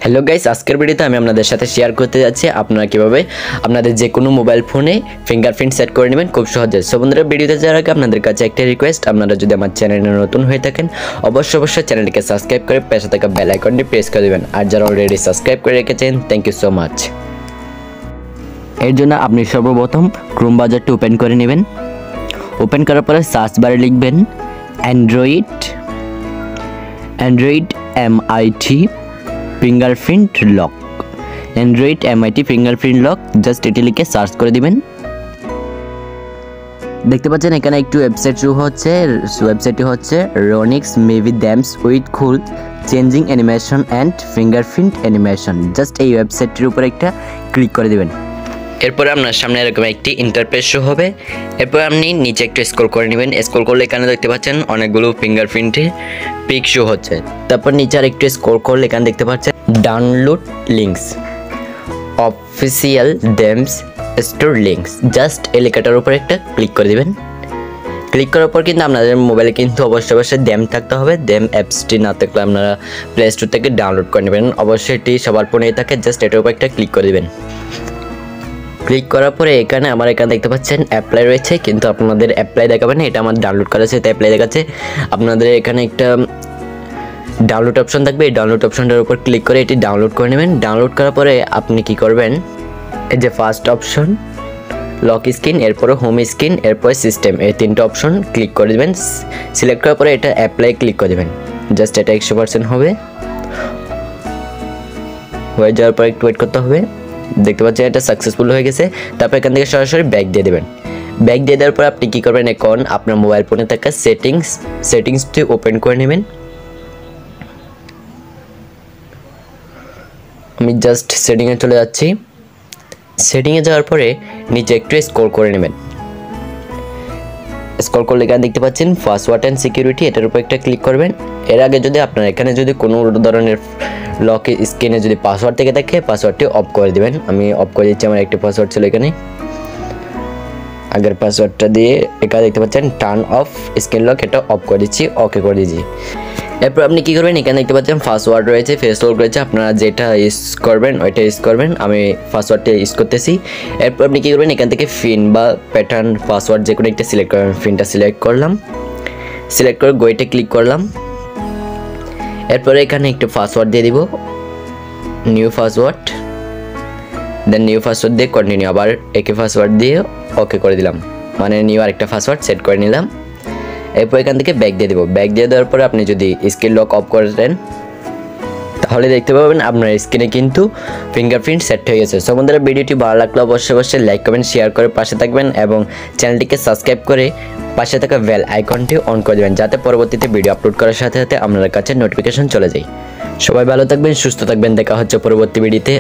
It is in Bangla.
হ্যালো গাইস, আজকের ভিডিওতে আমি আপনাদের সাথে শেয়ার করতে যাচ্ছি আপনারা কিভাবে আপনাদের যে কোনো মোবাইল ফোনে ফিঙ্গারপ্রিন্ট সেট করে নেবেন খুব সহজে। সো বন্ধুরা, ভিডিওতে যাওয়ার আগে আপনাদের কাছে একটা রিকোয়েস্ট, আপনারা যদি আমার চ্যানেলে নতুন হয়ে থাকেন অবশ্যই চ্যানেলটিকে সাবস্ক্রাইব করে পাশে থাকা বেল আইকনটি প্রেস করে দেবেন। আর যারা অলরেডি সাবস্ক্রাইব করে রেখেছেন, থ্যাংক ইউ সো মাচ। এর জন্য আপনি সর্বপ্রথম ক্রোম ব্রাউজারটি ওপেন করে নেবেন। ওপেন করার পরে সার্চ বারে লিখবেন Android MIT fingerprint lock, Android MIT fingerprint lock, just এটি লিখে সার্চ করে দিবেন। দেখতে পাচ্ছেন এখানে একটু ওয়েবসাইট শুরু হচ্ছে। ওয়েবসাইটটি হচ্ছে রনিক্স মেভি দ্যামস with cool changing animation and fingerprint animation. Just এই ওয়েবসাইটটির উপর একটা ক্লিক করে দিবেন। এরপরে আপনার সামনে এরকম একটি ইন্টারফেস শো হবে। এরপর আপনি নিচে একটু স্ক্রল করে নেবেন। স্ক্রল করলে এখানে দেখতে পাচ্ছেন অনেকগুলো ফিঙ্গারপ্রিন্টে পিক শো হচ্ছে। তারপর নিচে আর একটু স্ক্রল করলে এখানে দেখতে পাচ্ছেন download links, official demos store links. Just এই লেখাটার উপর একটা ক্লিক করে দিবেন। ক্লিক করার পর কিন্তু আপনাদের মোবাইলে কিন্তু অবশ্যই ড্যাম থাকতে হবে। ড্যাম অ্যাপসটি না থাকলে আপনারা প্লে স্টোর থেকে ডাউনলোড করে নেবেন। অবশ্যই এটি সবার ফোনেই থাকে। জাস্ট এটার উপর একটা ক্লিক করে দেবেন। ক্লিক করার পরে এখানে দেখতে পাচ্ছেন অ্যাপ্লাই রয়েছে, কিন্তু আপনাদের অ্যাপ্লাই দেখাবে না, এটা আমার ডাউনলোড করা আছে তাই অ্যাপ্লাই দেখাচ্ছে। আপনাদের এখানে একটা ডাউনলোড অপশন থাকবে, এই ডাউনলোড অপশনটার উপর ক্লিক করে এটি ডাউনলোড করে নেবেন। ডাউনলোড করার পরে আপনি কি করবেন, এই যে ফার্স্ট অপশন লক স্ক্রিন, এরপরে হোম স্ক্রিন, এরপরে সিস্টেম, এই তিনটা অপশন ক্লিক করে দেবেন। সিলেক্ট করার পরে এটা অ্যাপ্লাই ক্লিক করে দেবেন। জাস্ট এটা 100% হবে। হয়ে যাওয়ার পর একটু ওয়েট করতে হবে। দেখতে পাচ্ছেন এটা সাকসেসফুল হয়ে গেছে। তারপর এখান থেকে সরাসরি ব্যাক দিয়ে দেবেন। ব্যাক দিয়ে দেওয়ার পর আপনি কী করবেন, এখন আপনার মোবাইল ফোনে থাকা সেটিংসটি ওপেন করে নেবেন। আমি জাস্ট সেটিংয়ে চলে যাচ্ছি। সেটিংয়ে যাওয়ার পরে নিচে একটু স্ক্রল করে নেবেন। স্ক্রল করলে এখানে দেখতে পাচ্ছেন পাসওয়ার্ড অ্যান্ড সিকিউরিটি, এটার উপর একটা ক্লিক করবেন। এর আগে যদি আপনার এখানে যদি কোনো ধরনের লক স্ক্রিনে যদি পাসওয়ার্ড থেকে থাকে, পাসওয়ার্ডটি অফ করে দিবেন। আমি অফ করে দিচ্ছি, আমার একটি পাসওয়ার্ড ছিল এখানে, আগের পাসওয়ার্ডটা দিয়ে এখানে দেখতে পাচ্ছেন টার্ন অফ স্ক্রিন লক, এটা অফ করে দিচ্ছি, ওকে করে দিচ্ছি। এরপর আপনি কী করবেন, এখানে দেখতে পাচ্ছেন পাসওয়ার্ড রয়েছে, ফেস লক রয়েছে, আপনারা যেটা ইউজ করবেন ওইটা ইউজ করবেন। আমি পাসওয়ার্ডটা ইউজ করতেছি। এরপর আপনি কী করবেন, এখান থেকে ফিন বা প্যাটার্ন পাসওয়ার্ড যে কোনো একটা সিলেক্ট করবেন। ফিনটা সিলেক্ট করলাম, সিলেক্ট করে গোয়েটে ক্লিক করলাম। এরপরে এখানে একটু পাসওয়ার্ড দিয়ে দিব, নিউ পাসওয়ার্ড, দেন নিউ পাসওয়ার্ড দিয়ে কন্টিনিউ, আবার একই পাসওয়ার্ড দিয়ে ওকে করে দিলাম, মানে নিউ আরেকটা পাসওয়ার্ড সেট করে নিলাম। এরপর এখান থেকে ব্যাক দিয়ে দেবো। ব্যাক দিয়ে দেওয়ার পরে আপনি যদি স্ক্রিন লক অফ করে দেন তাহলে দেখতে পাবেন আপনার স্ক্রিনে কিন্তু ফিঙ্গারপ্রিন্ট সেট হয়ে গেছে। সো বন্ধুরা, ভিডিওটি ভালো লাগলে অবশ্যই লাইক কমেন্ট শেয়ার করে পাশে থাকবেন এবং চ্যানেলটিকে সাবস্ক্রাইব করে পাশে থাকা বেল আইকনটি অন করে দেবেন, যাতে পরবর্তীতে ভিডিও আপলোড করার সাথে সাথে আপনার কাছে নোটিফিকেশন চলে যায়। সবাই ভালো থাকবেন, সুস্থ থাকবেন, দেখা হচ্ছে পরবর্তী ভিডিওতে।